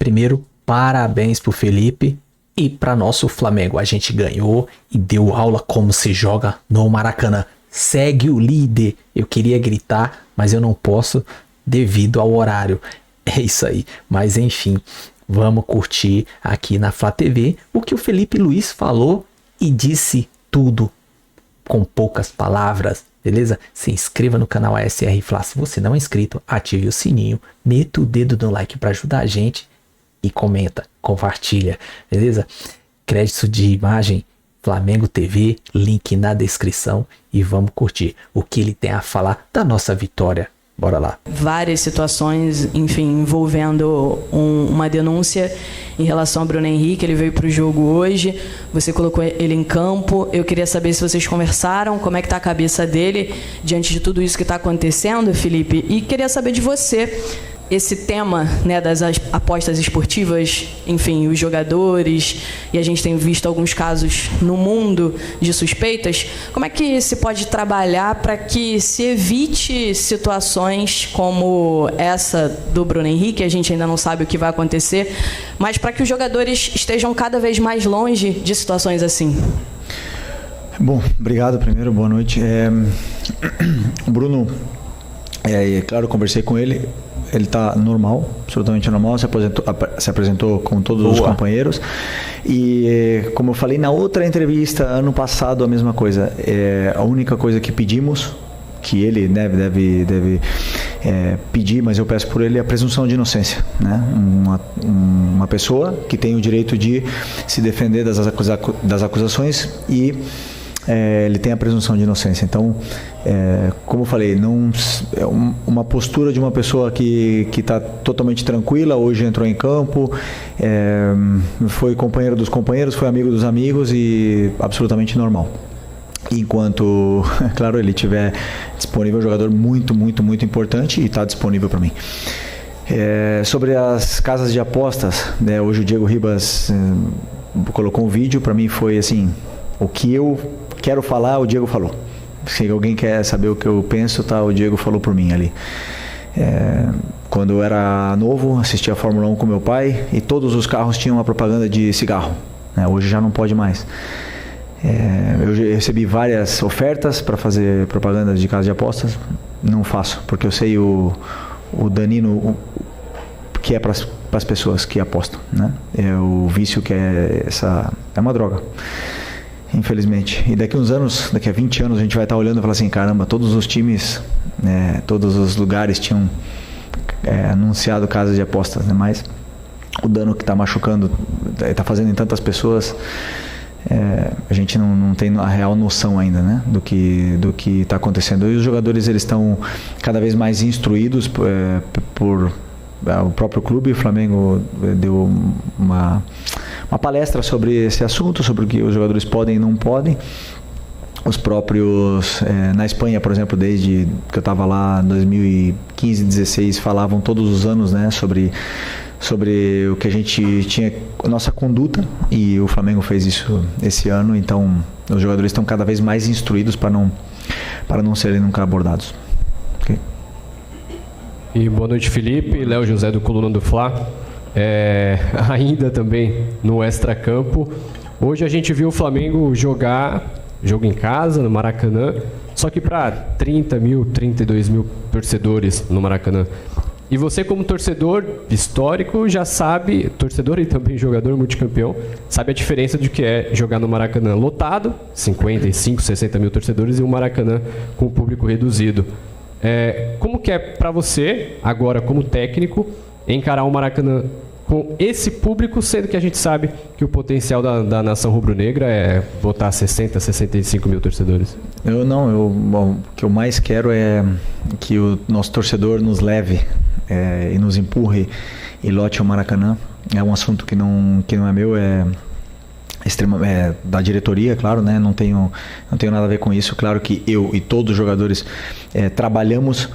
Primeiro, parabéns pro Felipe e para nosso Flamengo. A gente ganhou e deu aula como se joga no Maracanã. Segue o líder. Eu queria gritar, mas eu não posso devido ao horário. É isso aí. Mas enfim, vamos curtir aqui na Flá TV o que o Felipe Luiz falou e disse tudo com poucas palavras, beleza? Se inscreva no canal ASR Flá. Se você não é inscrito, ative o sininho, meta o dedo no like para ajudar a gente e comenta, compartilha, beleza? Crédito de imagem, Flamengo TV, link na descrição e vamos curtir o que ele tem a falar da nossa vitória. Bora lá. Várias situações, enfim, envolvendo uma denúncia em relação ao Bruno Henrique. Ele veio para o jogo hoje, você colocou ele em campo. Eu queria saber se vocês conversaram, como é que está a cabeça dele diante de tudo isso que está acontecendo, Felipe. E queria saber de você, esse tema, né, das apostas esportivas, enfim, os jogadores, e a gente tem visto alguns casos no mundo de suspeitas. Como é que se pode trabalhar para que se evite situações como essa do Bruno Henrique? A gente ainda não sabe o que vai acontecer, mas para que os jogadores estejam cada vez mais longe de situações assim. Bom, obrigado primeiro, boa noite. O Bruno, claro, eu conversei com ele. Ele está normal, absolutamente normal, se apresentou com todos os companheiros. E como eu falei na outra entrevista, ano passado, a mesma coisa. A única coisa que pedimos, que ele deve pedir, mas eu peço por ele, é a presunção de inocência, né? Uma pessoa que tem o direito de se defender das acusações e ele tem a presunção de inocência. Então, como eu falei, é uma postura de uma pessoa que está totalmente tranquila. Hoje entrou em campo, foi companheiro dos companheiros, foi amigo dos amigos e absolutamente normal. Enquanto, claro, ele estiver disponível, é um jogador muito, muito, muito importante e está disponível para mim. Sobre as casas de apostas, né, hoje o Diego Ribas colocou um vídeo. Para mim foi assim, o que eu quero falar, o Diego falou. Se alguém quer saber o que eu penso, tá, o Diego falou por mim ali. Quando eu era novo, assistia a Fórmula 1 com meu pai e todos os carros tinham uma propaganda de cigarro, né? Hoje já não pode mais. Eu recebi várias ofertas para fazer propaganda de casa de apostas. Não faço, porque eu sei o danino que é para as pessoas que apostam, né? É o vício que é uma droga. Infelizmente. E daqui uns anos, daqui a 20 anos, a gente vai estar olhando e falar assim, caramba, todos os times, todos os lugares tinham anunciado casas de apostas, né? Mas o dano que está machucando, está fazendo em tantas pessoas, a gente não tem a real noção ainda, né? do que está acontecendo. E os jogadores, eles estão cada vez mais instruídos por o próprio clube. O Flamengo deu uma palestra sobre esse assunto, sobre o que os jogadores podem e não podem. Os próprios, na Espanha, por exemplo, desde que eu estava lá em 2015, 2016, falavam todos os anos, né, sobre o que a gente tinha, a nossa conduta, e o Flamengo fez isso esse ano. Então os jogadores estão cada vez mais instruídos para não serem nunca abordados. Okay. E boa noite, Felipe. Léo José do Coluna do Fla. Ainda também no extracampo. Hoje a gente viu o Flamengo jogar jogo em casa, no Maracanã, só que para 30 mil, 32 mil torcedores no Maracanã. E você, como torcedor histórico, já sabe, torcedor e também jogador multicampeão, sabe a diferença de que é jogar no Maracanã lotado, 55, 60 mil torcedores, e um Maracanã com público reduzido. Como que é para você, agora como técnico, encarar o Maracanã com esse público, sendo que a gente sabe que o potencial da nação rubro-negra é botar 60, 65 mil torcedores? O que eu mais quero é que o nosso torcedor nos leve e nos empurre e lote o Maracanã. É um assunto que não é meu, é da diretoria, claro, né? Não tenho nada a ver com isso. Claro que eu e todos os jogadores trabalhamos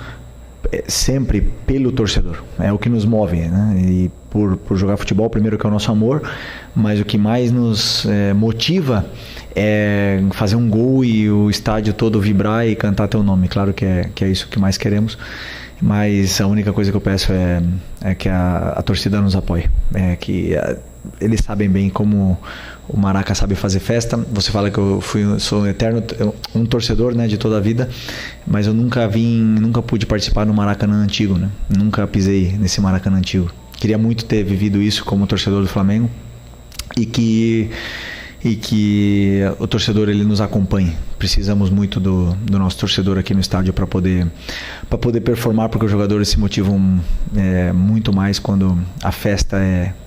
sempre pelo torcedor, é o que nos move, né? E por jogar futebol, primeiro, que é o nosso amor, mas o que mais nos motiva é fazer um gol e o estádio todo vibrar e cantar teu nome. Claro que é isso que mais queremos. Mas a única coisa que eu peço é que a torcida nos apoie. Eles sabem bem como o Maraca sabe fazer festa. Você fala que eu sou um torcedor, né, de toda a vida, mas eu nunca pude participar do Maracanã antigo, né? Nunca pisei nesse Maracanã antigo. Queria muito ter vivido isso como torcedor do Flamengo e que o torcedor ele nos acompanhe. Precisamos muito do nosso torcedor aqui no estádio para poder performar, porque os jogadores se motivam muito mais quando a festa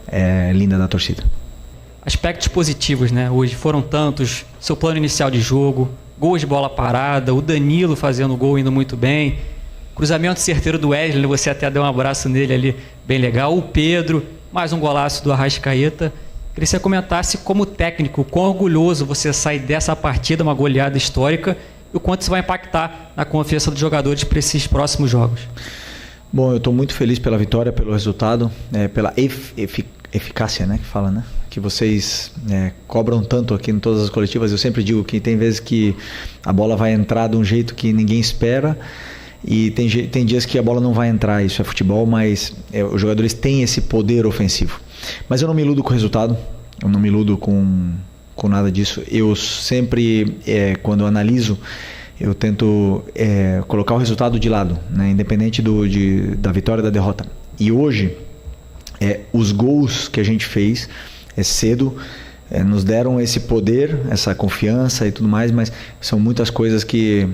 é linda da torcida. Aspectos positivos, né? Hoje foram tantos: seu plano inicial de jogo, gols de bola parada, o Danilo fazendo gol indo muito bem, cruzamento certeiro do Wesley, você até deu um abraço nele ali, bem legal, o Pedro, mais um golaço do Arrascaeta. Queria que você comentasse, como técnico, quão orgulhoso você sai dessa partida, uma goleada histórica, e o quanto isso vai impactar na confiança dos jogadores para esses próximos jogos. Bom, eu estou muito feliz pela vitória, pelo resultado, pela eficácia, né, que fala, né? Que vocês cobram tanto aqui em todas as coletivas. Eu sempre digo que tem vezes que a bola vai entrar de um jeito que ninguém espera, e tem dias que a bola não vai entrar. Isso é futebol, mas os jogadores têm esse poder ofensivo. Mas eu não me iludo com o resultado, eu não me iludo com nada disso. Eu sempre, quando eu analiso, eu tento colocar o resultado de lado, né? Independente da vitória ou da derrota. E hoje, os gols que a gente fez cedo nos deram esse poder, essa confiança e tudo mais, mas são muitas coisas que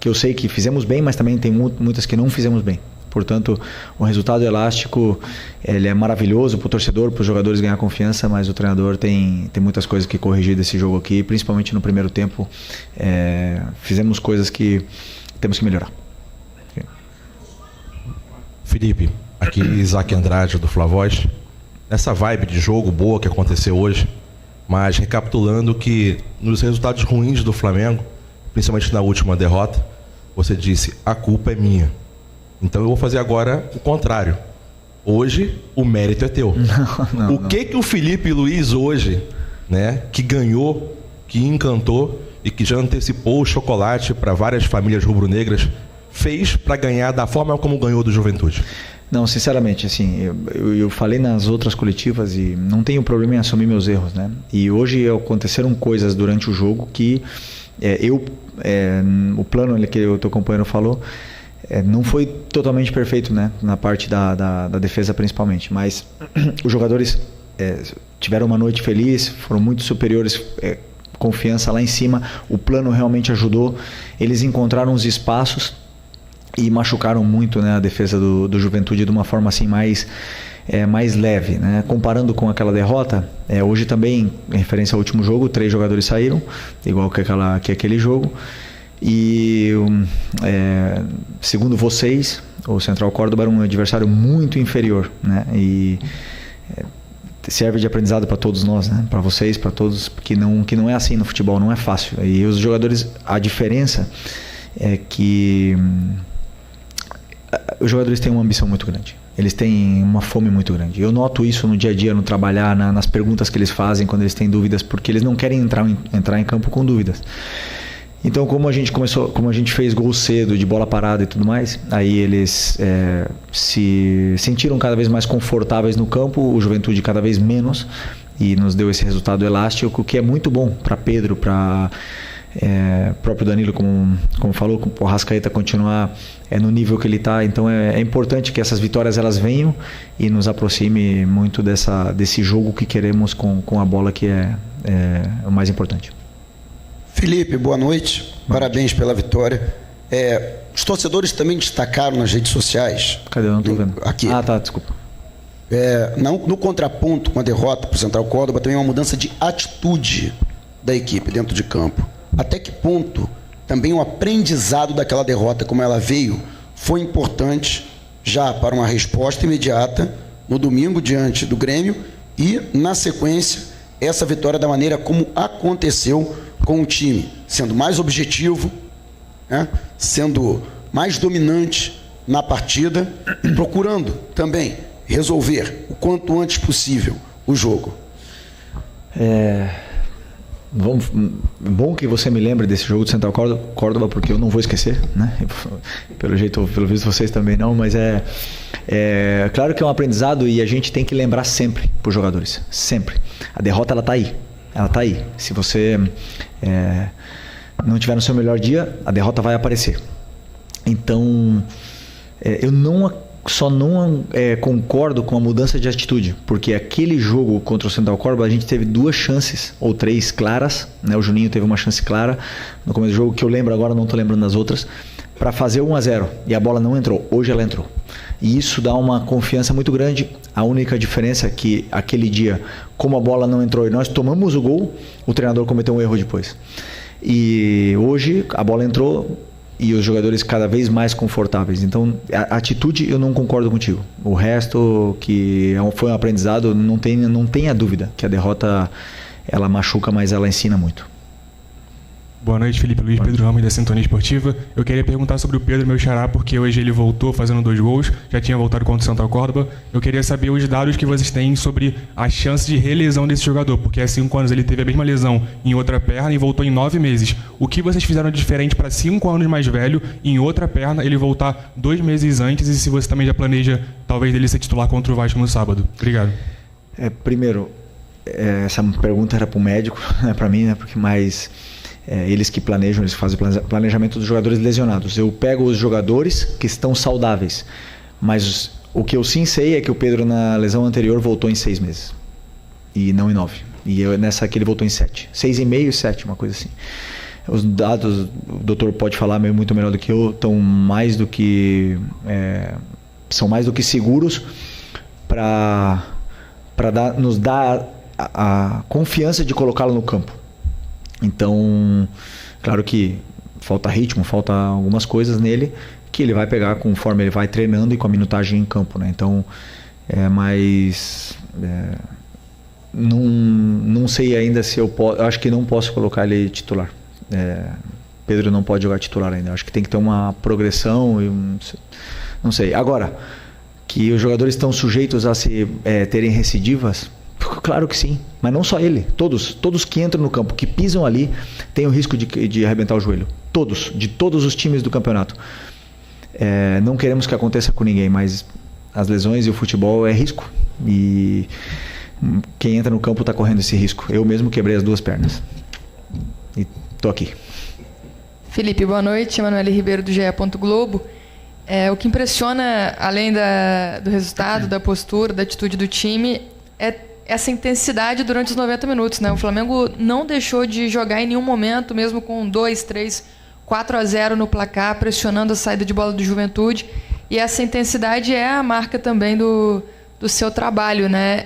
eu sei que fizemos bem, mas também tem muitas que não fizemos bem. Portanto, o resultado elástico ele é maravilhoso para o torcedor, para os jogadores ganhar confiança, mas o treinador tem muitas coisas que corrigir desse jogo aqui, principalmente no primeiro tempo. Fizemos coisas que temos que melhorar. Felipe, aqui Isaac Andrade do Flavoz. Nessa vibe de jogo boa que aconteceu hoje, mas recapitulando que nos resultados ruins do Flamengo, principalmente na última derrota, você disse: a culpa é minha. Então eu vou fazer agora o contrário. Hoje o mérito é teu. Não, o que o Felipe Luiz hoje, né, que ganhou, que encantou e que já antecipou o chocolate para várias famílias rubro-negras, fez para ganhar da forma como ganhou do Juventude? Não, sinceramente, assim, eu falei nas outras coletivas e não tenho problema em assumir meus erros, né? E hoje aconteceram coisas durante o jogo que o plano que o teu companheiro falou, não foi totalmente perfeito, né? Na parte da defesa principalmente, mas os jogadores tiveram uma noite feliz, foram muito superiores, confiança lá em cima, o plano realmente ajudou, eles encontraram os espaços e machucaram muito, né, a defesa do Juventude de uma forma assim mais leve, né? Comparando com aquela derrota, hoje também, em referência ao último jogo, 3 jogadores saíram, igual que aquele jogo. E segundo vocês, o Central Córdoba era um adversário muito inferior, né? E serve de aprendizado para todos nós, né? Para vocês, para todos, que não é assim no futebol, não é fácil. E os jogadores, a diferença é que os jogadores têm uma ambição muito grande. Eles têm uma fome muito grande. Eu noto isso no dia a dia, no trabalhar, nas perguntas que eles fazem quando eles têm dúvidas, porque eles não querem entrar em campo com dúvidas. Então, como a gente fez gol cedo, de bola parada e tudo mais, aí eles se sentiram cada vez mais confortáveis no campo, o Juventude cada vez menos, e nos deu esse resultado elástico, que é muito bom para Pedro, para próprio Danilo, como falou, o Arrascaeta continuar no nível que ele está. Então é importante que essas vitórias elas venham e nos aproxime muito desse jogo que queremos com a bola, que é o mais importante. Felipe, boa noite. Parabéns pela vitória. Os torcedores também destacaram nas redes sociais. Cadê? Eu não estou vendo. Aqui. Ah, tá, desculpa. No contraponto com a derrota para o Central Córdoba, também uma mudança de atitude da equipe dentro de campo. Até que ponto também o aprendizado daquela derrota, como ela veio, foi importante já para uma resposta imediata no domingo diante do Grêmio e, na sequência, essa vitória da maneira como aconteceu com o time, sendo mais objetivo, né? Sendo mais dominante na partida e procurando também resolver o quanto antes possível o jogo. Bom que você me lembre desse jogo do Central Córdoba, porque eu não vou esquecer, né? Pelo visto vocês também não, mas é claro que é um aprendizado e a gente tem que lembrar sempre para os jogadores, sempre. A derrota ela tá aí. Se você não tiver no seu melhor dia, a derrota vai aparecer. Então, eu só não concordo com a mudança de atitude, porque aquele jogo contra o Central Córdoba a gente teve 2 chances ou 3 claras, né? O Juninho teve uma chance clara no começo do jogo, que eu lembro agora, não estou lembrando das outras, para fazer 1-0 e a bola não entrou. Hoje ela entrou e isso dá uma confiança muito grande. A única diferença é que aquele dia, como a bola não entrou e nós tomamos o gol, o treinador cometeu um erro depois. E hoje a bola entrou e os jogadores cada vez mais confortáveis. Então, a atitude eu não concordo contigo. O resto, que foi um aprendizado, não tenha dúvida que a derrota ela machuca, mas ela ensina muito. Boa noite, Felipe Luiz, Pedro Ramos da Sintonia Esportiva. Eu queria perguntar sobre o Pedro, meu xará, porque hoje ele voltou fazendo 2 gols, já tinha voltado contra o Central Córdoba. Eu queria saber os dados que vocês têm sobre a chance de relesão desse jogador, porque há 5 anos ele teve a mesma lesão em outra perna e voltou em 9 meses. O que vocês fizeram de diferente para 5 anos mais velho, em outra perna, ele voltar 2 meses antes, e se você também já planeja, talvez, dele ser titular contra o Vasco no sábado? Obrigado. Primeiro, essa pergunta era para o médico, não é para mim, né? Porque eles que planejam, eles fazem planejamento dos jogadores lesionados. Eu pego os jogadores que estão saudáveis, mas o que eu sim sei é que o Pedro na lesão anterior voltou em 6 meses e não em 9. E nessa aqui ele voltou em 7. 6,5 e 7, uma coisa assim. Os dados, o doutor pode falar muito melhor do que eu, são mais do que seguros para nos dar a confiança de colocá-lo no campo. Então, claro que falta ritmo, falta algumas coisas nele que ele vai pegar conforme ele vai treinando e com a minutagem em campo, né? Então, não sei ainda se eu posso. Acho que não posso colocar ele titular. Pedro não pode jogar titular ainda. Acho que tem que ter uma progressão. Não sei. Agora, que os jogadores estão sujeitos a terem recidivas. Claro que sim, mas não só ele, todos que entram no campo, que pisam ali, têm o risco de arrebentar o joelho, de todos os times do campeonato. Não queremos que aconteça com ninguém, mas as lesões e o futebol é risco, e quem entra no campo está correndo esse risco. Eu mesmo quebrei as 2 pernas e estou aqui. Felipe, boa noite, Emanuele Ribeiro do GE. Globo. O que impressiona, além do resultado, da postura, da atitude do time, é essa intensidade durante os 90 minutos, né? O Flamengo não deixou de jogar em nenhum momento, mesmo com 2, 3, 4-0 no placar, pressionando a saída de bola do Juventude. E essa intensidade é a marca também do seu trabalho, né?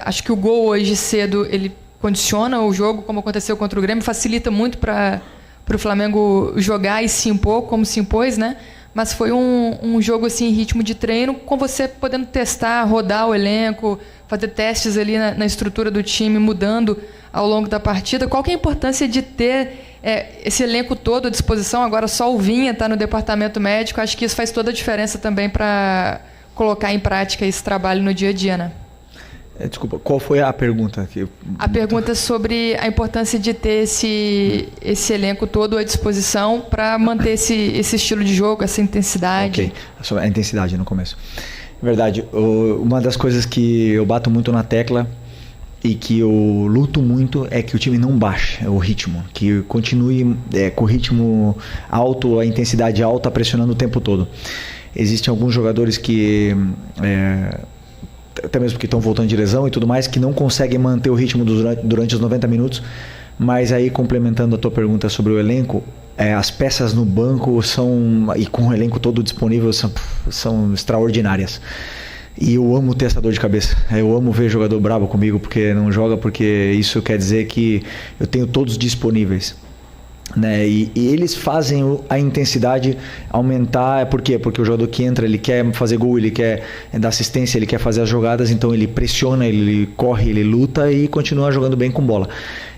Acho que o gol hoje cedo, ele condiciona o jogo, como aconteceu contra o Grêmio, facilita muito para o Flamengo jogar e se impor, como se impôs, né? Mas foi um jogo assim, em ritmo de treino, com você podendo testar, rodar o elenco, fazer testes ali na estrutura do time, mudando ao longo da partida. Qual que é a importância de ter esse elenco todo à disposição? Agora só o Vinha está no departamento médico. Acho que isso faz toda a diferença também para colocar em prática esse trabalho no dia a dia, né? Desculpa, qual foi a pergunta? A pergunta é sobre a importância de ter esse elenco todo à disposição para manter esse estilo de jogo, essa intensidade. Ok, sobre a intensidade no começo. Verdade, uma das coisas que eu bato muito na tecla e que eu luto muito é que o time não baixe o ritmo, que continue com o ritmo alto, a intensidade alta, pressionando o tempo todo. Existem alguns jogadores que... até mesmo que estão voltando de lesão e tudo mais, que não conseguem manter o ritmo durante os 90 minutos, mas aí complementando a tua pergunta sobre o elenco, as peças no banco e com o elenco todo disponível são extraordinárias. E eu amo ter essa dor de cabeça, eu amo ver jogador bravo comigo porque não joga, porque isso quer dizer que eu tenho todos disponíveis. Né? E eles fazem a intensidade aumentar. Por quê? Porque o jogador que entra, ele quer fazer gol, ele quer dar assistência, ele quer fazer as jogadas, então ele pressiona, ele corre, ele luta e continua jogando bem com bola.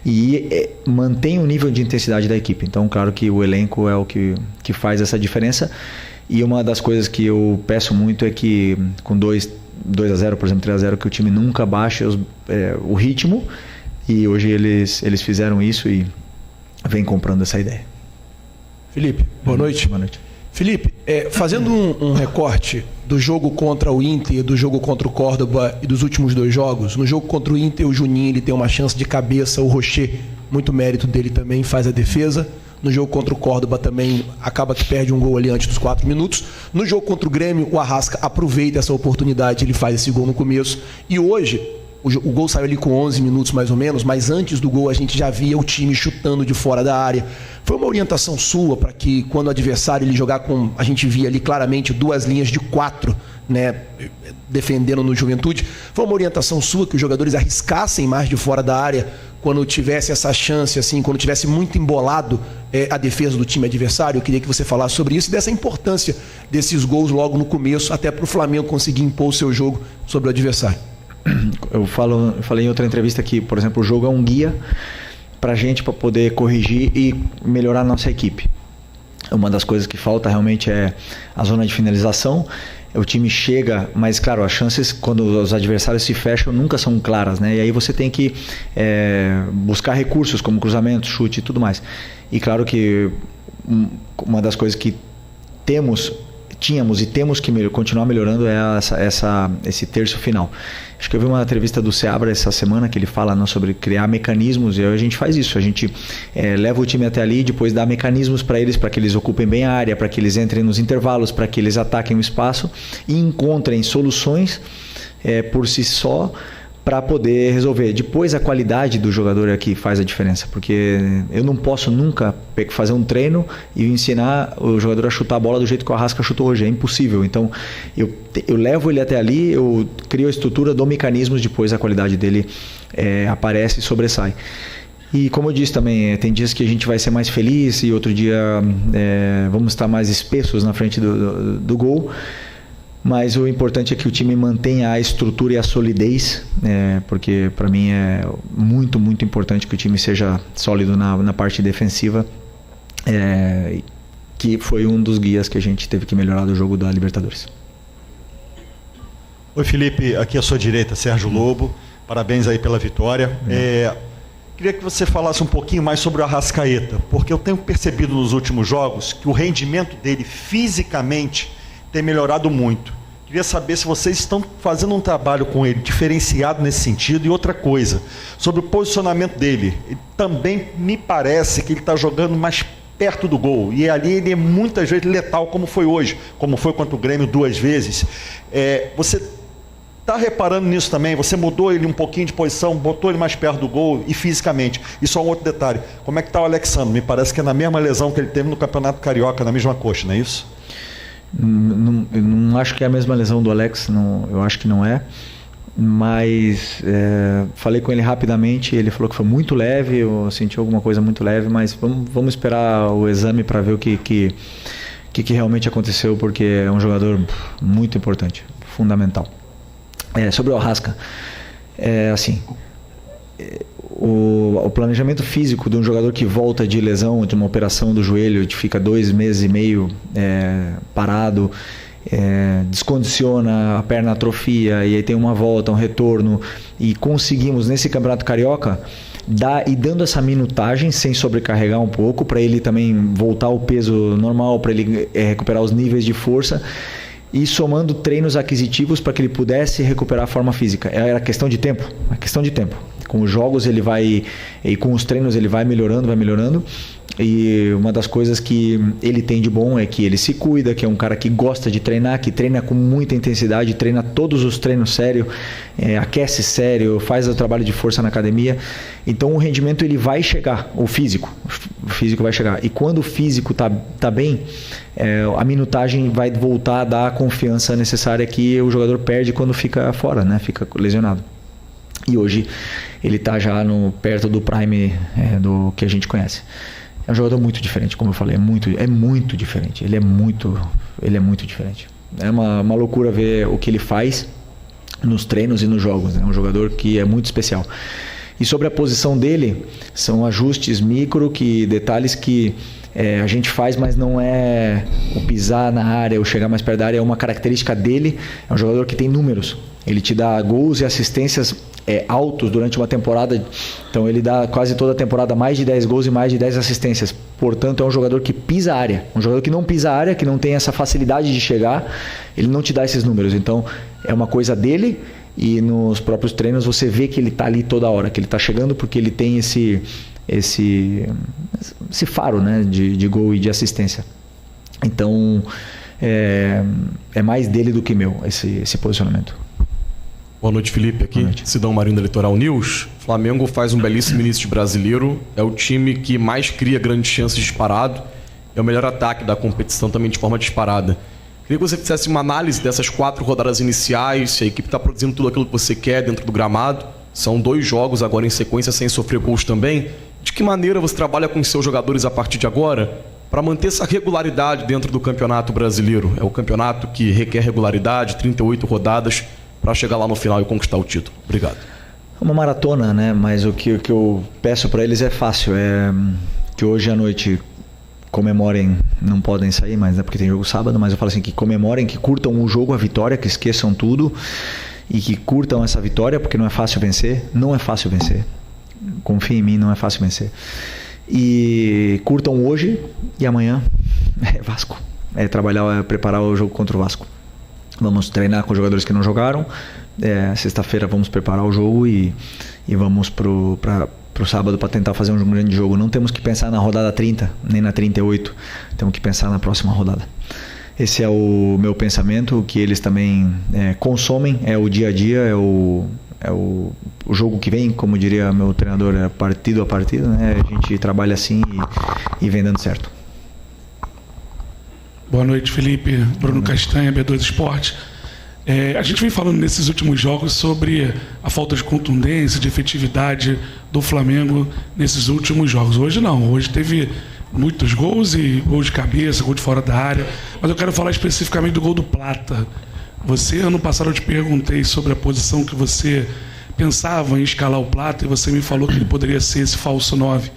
E mantém o nível de intensidade da equipe. Então, claro que o elenco é o que faz essa diferença. E uma das coisas que eu peço muito é que com 2-0, por exemplo, 3-0, que o time nunca baixe o ritmo E hoje eles fizeram isso e vem comprando essa ideia. Felipe, boa noite. Boa noite. Felipe, fazendo um recorte do jogo contra o Inter, do jogo contra o Córdoba e dos últimos 2 jogos, no jogo contra o Inter, o Juninho ele tem uma chance de cabeça, o Rocher, muito mérito dele também, faz a defesa. No jogo contra o Córdoba também acaba que perde um gol ali antes dos 4 minutos. No jogo contra o Grêmio, o Arrasca aproveita essa oportunidade, ele faz esse gol no começo. E hoje, o gol saiu ali com 11 minutos mais ou menos, mas antes do gol a gente já via o time chutando de fora da área. Foi uma orientação sua para que quando o adversário ele jogar com... A gente via ali claramente 2 linhas de 4, né, defendendo no Juventude. Foi uma orientação sua que os jogadores arriscassem mais de fora da área quando tivesse essa chance, assim, quando tivesse muito embolado a defesa do time adversário? Eu queria que você falasse sobre isso e dessa importância desses gols logo no começo, até para o Flamengo conseguir impor o seu jogo sobre o adversário. Eu falei em outra entrevista que, por exemplo, o jogo é um guia para a gente, para poder corrigir e melhorar a nossa equipe. Uma das coisas que falta realmente é a zona de finalização. O time chega, mas claro, as chances quando os adversários se fecham nunca são claras, né? E aí você tem que buscar recursos como cruzamento, chute e tudo mais. E claro que uma das coisas que tínhamos e temos que continuar melhorando é esse terço final. Acho que eu vi uma entrevista do Seabra essa semana que ele fala sobre criar mecanismos, e a gente faz isso, a gente leva o time até ali, depois dá mecanismos para que eles ocupem bem a área, para que eles entrem nos intervalos, para que eles ataquem o espaço e encontrem soluções por si só para poder resolver. Depois a qualidade do jogador é que faz a diferença, porque eu não posso nunca fazer um treino e ensinar o jogador a chutar a bola do jeito que o Arrasca chutou hoje, é impossível. Então eu levo ele até ali, eu crio a estrutura, dou mecanismos, depois a qualidade dele aparece e sobressai. E como eu disse também, tem dias que a gente vai ser mais feliz e outro dia vamos estar mais espessos na frente do gol. Mas o importante é que o time mantenha a estrutura e a solidez, porque para mim é muito, muito importante que o time seja sólido na parte defensiva, que foi um dos guias que a gente teve que melhorar do jogo da Libertadores. Oi Felipe, aqui à sua direita, Sérgio Lobo, parabéns aí pela vitória. Queria que você falasse um pouquinho mais sobre o Arrascaeta, porque eu tenho percebido nos últimos jogos que o rendimento dele fisicamente tem melhorado muito. Queria saber se vocês estão fazendo um trabalho com ele diferenciado nesse sentido. E outra coisa, sobre o posicionamento dele. Ele também me parece que ele está jogando mais perto do gol. E ali ele é muitas vezes letal, como foi hoje, como foi contra o Grêmio 2 vezes. Você está reparando nisso também? Você mudou ele um pouquinho de posição, botou ele mais perto do gol e fisicamente. E só um outro detalhe, como é que está o Alexandre? Me parece que é na mesma lesão que ele teve no Campeonato Carioca, na mesma coxa, não é isso? Eu não acho que é a mesma lesão do Alex, eu acho que não é, mas falei com ele rapidamente, ele falou que foi muito leve, eu senti alguma coisa muito leve, mas vamos esperar o exame para ver o que realmente aconteceu, porque é um jogador muito importante, fundamental. Sobre o Arrasca, o planejamento físico de um jogador que volta de lesão, de uma operação do joelho, que fica 2 meses e meio parado, descondiciona, a perna atrofia, e aí tem uma volta, um retorno, e conseguimos nesse Campeonato Carioca dando essa minutagem sem sobrecarregar um pouco, para ele também voltar ao peso normal, para ele recuperar os níveis de força, e somando treinos aquisitivos para que ele pudesse recuperar a forma física. Era questão de tempo, Com os jogos ele vai, e com os treinos ele vai melhorando. E uma das coisas que ele tem de bom é que ele se cuida, que é um cara que gosta de treinar, que treina com muita intensidade, treina todos os treinos sério, aquece sério, faz o trabalho de força na academia. Então o rendimento ele vai chegar, o físico vai chegar. E quando o físico tá bem, a minutagem vai voltar a dar a confiança necessária que o jogador perde quando fica fora, né? Fica lesionado. E hoje ele está já perto do prime do que a gente conhece. É um jogador muito diferente, como eu falei, é muito diferente. Ele é muito diferente. É uma loucura ver o que ele faz nos treinos e nos jogos. É um jogador que é muito especial. E sobre a posição dele, são ajustes micro, detalhes que a gente faz, mas não é o pisar na área ou chegar mais perto da área, é uma característica dele. É um jogador que tem números. Ele te dá gols e assistências altos durante uma temporada. Então ele dá quase toda a temporada mais de 10 gols e mais de 10 assistências. Portanto, é um jogador que pisa a área. Um jogador que não pisa a área, que não tem essa facilidade de chegar, ele não te dá esses números. Então, é uma coisa dele, e nos próprios treinos você vê que ele está ali toda hora, que ele está chegando porque ele tem esse faro, né, de gol e de assistência. Então, é mais dele do que meu, esse posicionamento. Boa noite, Felipe. Aqui, Sidão Marinho da Litoral News. Flamengo faz um belíssimo início de brasileiro. É o time que mais cria grandes chances disparado. É o melhor ataque da competição também de forma disparada. Queria que você fizesse uma análise dessas 4 rodadas iniciais, se a equipe está produzindo tudo aquilo que você quer dentro do gramado. São 2 jogos agora em sequência sem sofrer gols também. De que maneira você trabalha com os seus jogadores a partir de agora para manter essa regularidade dentro do Campeonato Brasileiro? É o campeonato que requer regularidade, 38 rodadas, para chegar lá no final e conquistar o título. Obrigado. É uma maratona, né? Mas o que eu peço para eles é fácil. É que hoje à noite comemorem, não podem sair, mas é porque tem jogo sábado, mas eu falo assim, que comemorem, que curtam o jogo, a vitória, que esqueçam tudo e que curtam essa vitória, porque não é fácil vencer. Não é fácil vencer. Confia em mim, não é fácil vencer. E curtam hoje e amanhã é Vasco. É trabalhar, é preparar o jogo contra o Vasco. Vamos treinar com os jogadores que não jogaram. Sexta-feira vamos preparar o jogo e vamos pro sábado para tentar fazer um grande jogo. Não temos que pensar na rodada 30, nem na 38. Temos que pensar na próxima rodada. Esse é o meu pensamento, o que eles também consomem, é o dia a dia, é o jogo que vem, como diria meu treinador, é partido a partido, né? A gente trabalha assim e vem dando certo. Boa noite, Felipe. Bruno Castanha, B2 Esporte. A gente vem falando nesses últimos jogos sobre a falta de contundência, de efetividade do Flamengo nesses últimos jogos. Hoje não, hoje teve muitos gols e gol de cabeça, gol de fora da área, mas eu quero falar especificamente do gol do Plata. Você, ano passado, eu te perguntei sobre a posição que você pensava em escalar o Plata e você me falou que ele poderia ser esse falso 9.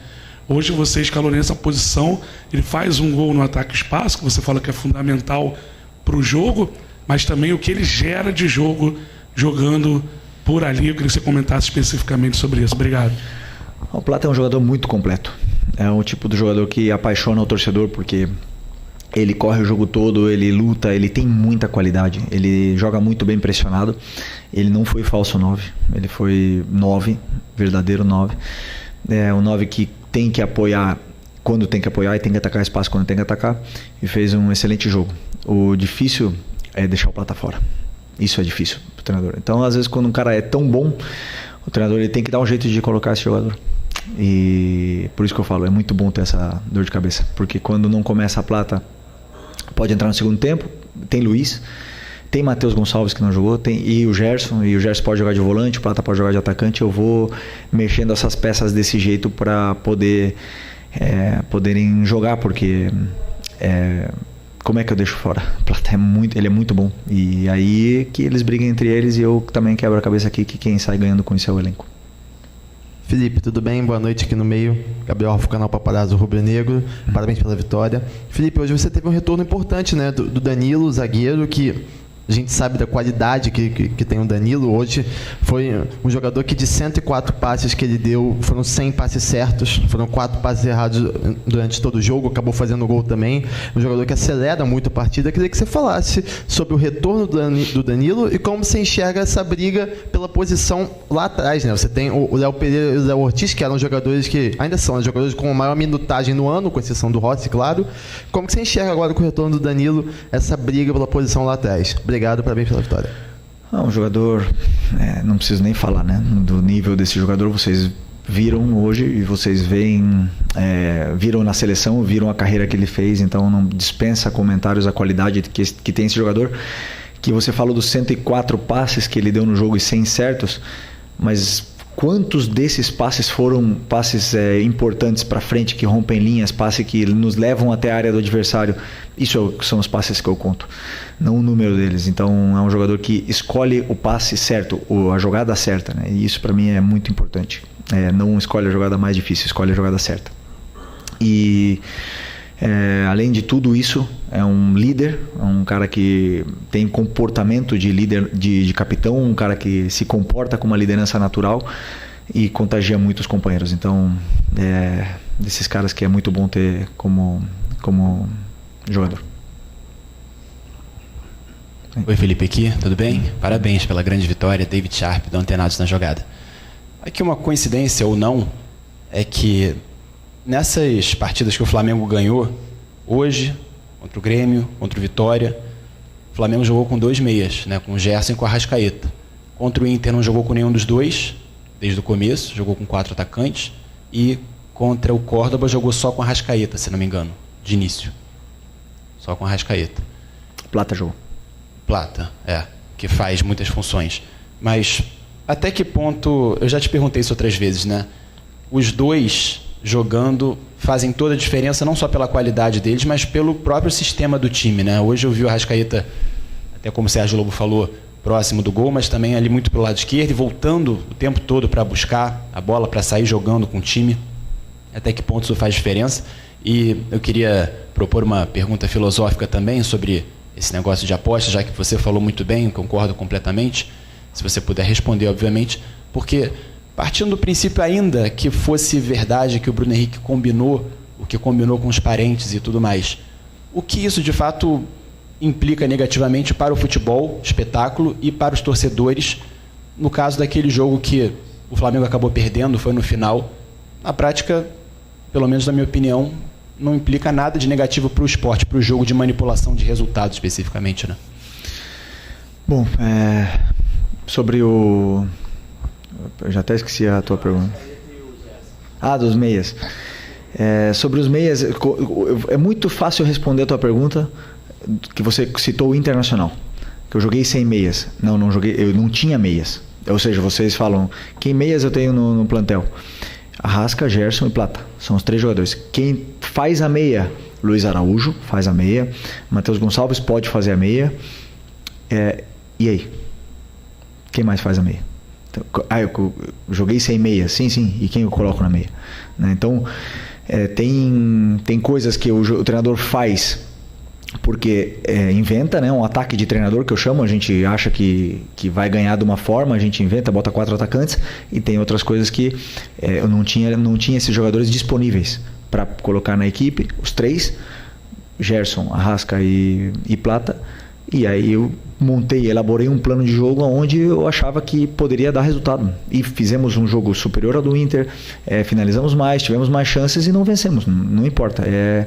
Hoje você escalou nessa posição, ele faz um gol no ataque espaço, que você fala que é fundamental para o jogo, mas também o que ele gera de jogo jogando por ali. Eu queria que você comentasse especificamente sobre isso. Obrigado. O Plata é um jogador muito completo. É um tipo de jogador que apaixona o torcedor, porque ele corre o jogo todo, ele luta, ele tem muita qualidade, ele joga muito bem pressionado. Ele não foi falso 9, ele foi 9, verdadeiro 9. É um 9 que tem que apoiar quando tem que apoiar e tem que atacar espaço quando tem que atacar, e fez um excelente jogo. O difícil é deixar o Plata fora. Isso é difícil pro treinador. Então, às vezes, quando um cara é tão bom, o treinador ele tem que dar um jeito de colocar esse jogador. E por isso que eu falo, é muito bom ter essa dor de cabeça, porque quando não começa a Plata, pode entrar no segundo tempo. Tem Luiz, tem Matheus Gonçalves que não jogou, e o Gerson pode jogar de volante, o Plata pode jogar de atacante. Eu vou mexendo essas peças desse jeito para poderem jogar, porque como é que eu deixo fora? O Plata ele é muito bom, e aí que eles brigam entre eles, e eu também quebro a cabeça aqui que quem sai ganhando com isso é o elenco. Felipe, tudo bem? Boa noite aqui no meio. Gabriel Rafa, canal Paparazzo Rubro Negro. Parabéns pela vitória. Felipe, hoje você teve um retorno importante, né? Do Danilo, zagueiro, que a gente sabe da qualidade que tem o Danilo. Hoje foi um jogador que de 104 passes que ele deu, foram 100 passes certos, foram 4 passes errados durante todo o jogo, acabou fazendo gol também. Um jogador que acelera muito a partida. Queria que você falasse sobre o retorno do Danilo e como você enxerga essa briga pela posição lá atrás, né? Você tem o Léo Pereira e o Léo Ortiz, que eram jogadores que ainda são jogadores com a maior minutagem no ano, com exceção do Rossi, claro. Como que você enxerga agora com o retorno do Danilo essa briga pela posição lá atrás? Obrigado, parabéns pela vitória. Um jogador, não preciso nem falar, né? Do nível desse jogador, vocês viram hoje e vocês viram na seleção, viram a carreira que ele fez, então não dispensa comentários a qualidade que tem esse jogador. Que você falou dos 104 passes que ele deu no jogo e 100 certos, mas quantos desses passes foram passes importantes para frente, que rompem linhas, passes que nos levam até a área do adversário? Isso são os passes que eu conto, não o número deles. Então é um jogador que escolhe o passe certo, a jogada certa, né? E isso para mim é muito importante. Não escolhe a jogada mais difícil, escolhe a jogada certa. E Além de tudo isso, é um líder, é um cara que tem comportamento de líder, de capitão, um cara que se comporta com uma liderança natural e contagia muito os companheiros. Então, desses caras que é muito bom ter como jogador. Oi, Felipe aqui, tudo bem? Parabéns pela grande vitória, David Sharp, do Antenados na Jogada. Aqui uma coincidência ou não, é que nessas partidas que o Flamengo ganhou, hoje, contra o Grêmio, contra o Vitória, o Flamengo jogou com 2 meias, né, com o Gerson e com a Arrascaeta. Contra o Inter não jogou com nenhum dos dois, desde o começo, jogou com 4 atacantes, e contra o Córdoba jogou só com a Arrascaeta, se não me engano, de início. Só com a Arrascaeta. Plata jogou. Plata, que faz muitas funções. Mas até que ponto, eu já te perguntei isso outras vezes, né? Os dois jogando fazem toda a diferença, não só pela qualidade deles, mas pelo próprio sistema do time, né? Hoje eu vi o Arrascaeta, até como o Sérgio Lobo falou, próximo do gol, mas também ali muito pelo lado esquerdo e voltando o tempo todo para buscar a bola, para sair jogando com o time. Até que ponto isso faz diferença? E eu queria propor uma pergunta filosófica também sobre esse negócio de aposta, já que você falou muito bem, concordo completamente, se você puder responder, obviamente, porque partindo do princípio ainda que fosse verdade que o Bruno Henrique combinou, o que combinou com os parentes e tudo mais, o que isso de fato implica negativamente para o futebol, espetáculo e para os torcedores, no caso daquele jogo que o Flamengo acabou perdendo, foi no final, na prática, pelo menos na minha opinião, não implica nada de negativo para o esporte, para o jogo de manipulação de resultados especificamente, né? Bom, sobre o... Eu já até esqueci a tua pergunta. Dos meias. Sobre os meias, é muito fácil responder a tua pergunta, que você citou o Internacional, que eu joguei sem meias. Não joguei, eu não tinha meias. Ou seja, vocês falam, quem meias eu tenho no plantel? Arrasca, Gerson e Plata. São os 3 jogadores. Quem faz a meia? Luiz Araújo faz a meia. Matheus Gonçalves pode fazer a meia. E aí? Quem mais faz a meia? Então, eu joguei sem meia. Sim. E quem eu coloco na meia? Né? Então, tem coisas que o treinador faz porque inventa, né, um ataque de treinador que eu chamo, a gente acha que vai ganhar de uma forma, a gente inventa, bota 4 atacantes, e tem outras coisas que eu não tinha esses jogadores disponíveis para colocar na equipe, os 3, Gerson, Arrasca e Plata, e aí eu elaborei um plano de jogo onde eu achava que poderia dar resultado, e fizemos um jogo superior ao do Inter, finalizamos mais, tivemos mais chances e não vencemos, não importa, é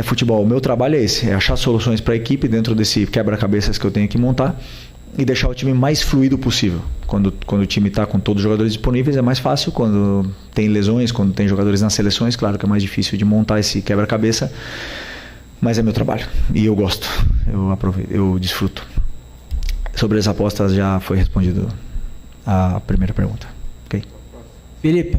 futebol. O meu trabalho é esse, é achar soluções para a equipe dentro desse quebra-cabeças que eu tenho que montar e deixar o time mais fluido possível. Quando o time está com todos os jogadores disponíveis é mais fácil, quando tem lesões, quando tem jogadores nas seleções, claro que é mais difícil de montar esse quebra-cabeça, mas é meu trabalho e eu gosto, eu aproveito, eu desfruto. Sobre as apostas já foi respondido a primeira pergunta. Ok? Felipe,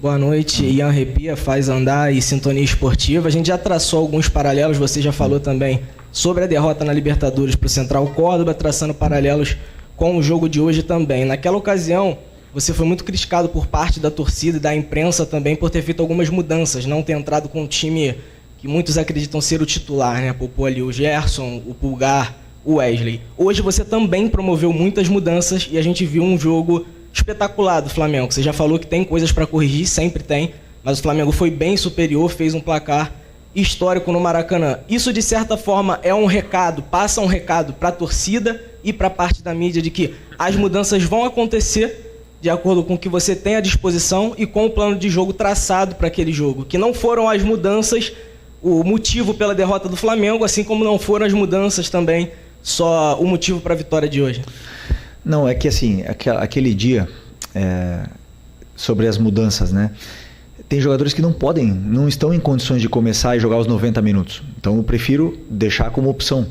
boa noite. Ian Repia, Faz Andar e Sintonia Esportiva. A gente já traçou alguns paralelos, você já falou também sobre a derrota na Libertadores para o Central Córdoba, traçando paralelos com o jogo de hoje também. Naquela ocasião, você foi muito criticado por parte da torcida e da imprensa também por ter feito algumas mudanças, não ter entrado com um time que muitos acreditam ser o titular, né? Poupou ali o Gerson, o Pulgar, o Wesley. Hoje você também promoveu muitas mudanças e a gente viu um jogo espetacular do Flamengo. Você já falou que tem coisas para corrigir, sempre tem, mas o Flamengo foi bem superior, fez um placar histórico no Maracanã. Isso, de certa forma, é um recado, passa um recado para a torcida e para a parte da mídia de que as mudanças vão acontecer de acordo com o que você tem à disposição e com o plano de jogo traçado para aquele jogo. Que não foram as mudanças o motivo pela derrota do Flamengo, assim como não foram as mudanças também só o motivo para a vitória de hoje. Não, é que assim, aquele dia, sobre as mudanças, né? Tem jogadores que não estão em condições de começar e jogar os 90 minutos. Então eu prefiro deixar como opção.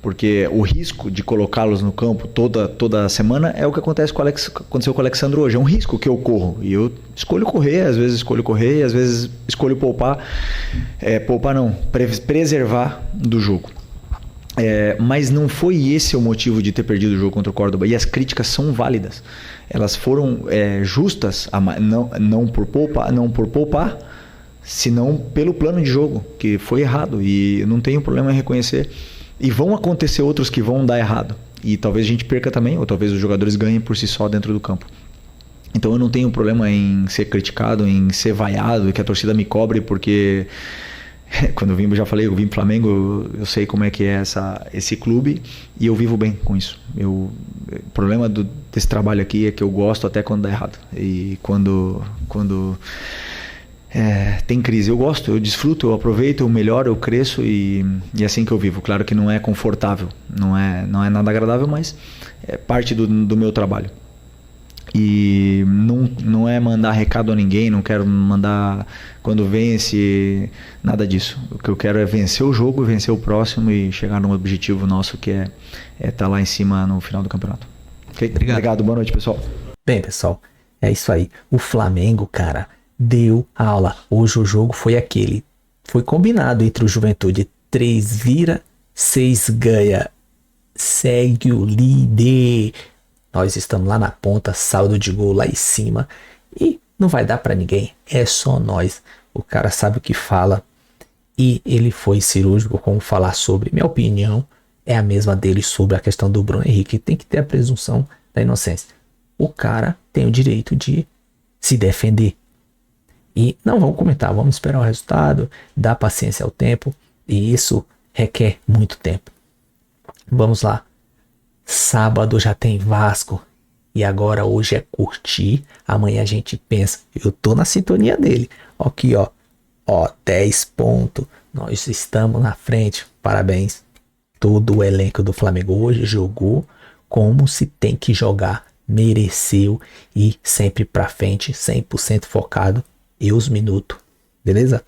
Porque o risco de colocá-los no campo toda semana é o que aconteceu com o Alexandre hoje. É um risco que eu corro. E eu escolho correr, às vezes escolho correr, às vezes escolho poupar. Poupar não, preservar do jogo. Mas não foi esse o motivo de ter perdido o jogo contra o Córdoba. E as críticas são válidas. Elas foram justas, não por poupar, senão pelo plano de jogo, que foi errado, e não tenho problema em reconhecer. E vão acontecer outros que vão dar errado, e talvez a gente perca também, ou talvez os jogadores ganhem por si só dentro do campo. Então eu não tenho problema em ser criticado, em ser vaiado, que a torcida me cobre, porque quando eu já falei, eu vim pro Flamengo, eu sei como é que é esse clube, e eu vivo bem com isso. O problema desse trabalho aqui é que eu gosto até quando dá errado. E quando tem crise, eu gosto, eu desfruto, eu aproveito, eu melhoro, eu cresço, e é assim que eu vivo. Claro que não é confortável, não é nada agradável, mas é parte do meu trabalho. E não é mandar recado a ninguém, não quero mandar quando vence, nada disso. O que eu quero é vencer o jogo, vencer o próximo e chegar num objetivo nosso, que é estar lá em cima no final do campeonato. Okay? Obrigado, boa noite, pessoal. Bem, pessoal, é isso aí. O Flamengo, cara, deu aula. Hoje o jogo foi aquele. Foi combinado entre o Juventude. 3 vira, 6 ganha. Segue o líder. Nós estamos lá na ponta, saldo de gol lá em cima. E não vai dar pra ninguém. É só nós. O cara sabe o que fala. E ele foi cirúrgico como falar sobre. Minha opinião é a mesma dele sobre a questão do Bruno Henrique. Tem que ter a presunção da inocência. O cara tem o direito de se defender. E não vamos comentar, vamos esperar o resultado, dar paciência ao tempo. E isso requer muito tempo. Vamos lá. Sábado já tem Vasco. E agora hoje é curtir. Amanhã a gente pensa. Eu tô na sintonia dele. Aqui, ó. 10 pontos. Nós estamos na frente. Parabéns. Todo o elenco do Flamengo hoje jogou como se tem que jogar. Mereceu. E sempre pra frente. 100% focado. E os minutos. Beleza?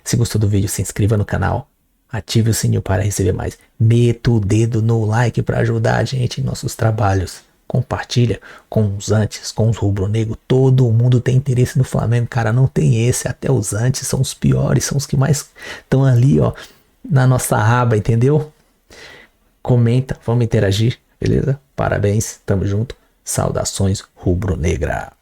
Se gostou do vídeo, se inscreva no canal. Ative o sininho para receber mais. Meta o dedo no like para ajudar a gente em nossos trabalhos. Compartilha com os antes, com os rubro-negro. Todo mundo tem interesse no Flamengo, cara. Não tem esse. Até os antes são os piores. São os que mais estão ali, ó, na nossa aba, entendeu? Comenta, vamos interagir, beleza? Parabéns, tamo junto. Saudações rubro-negra.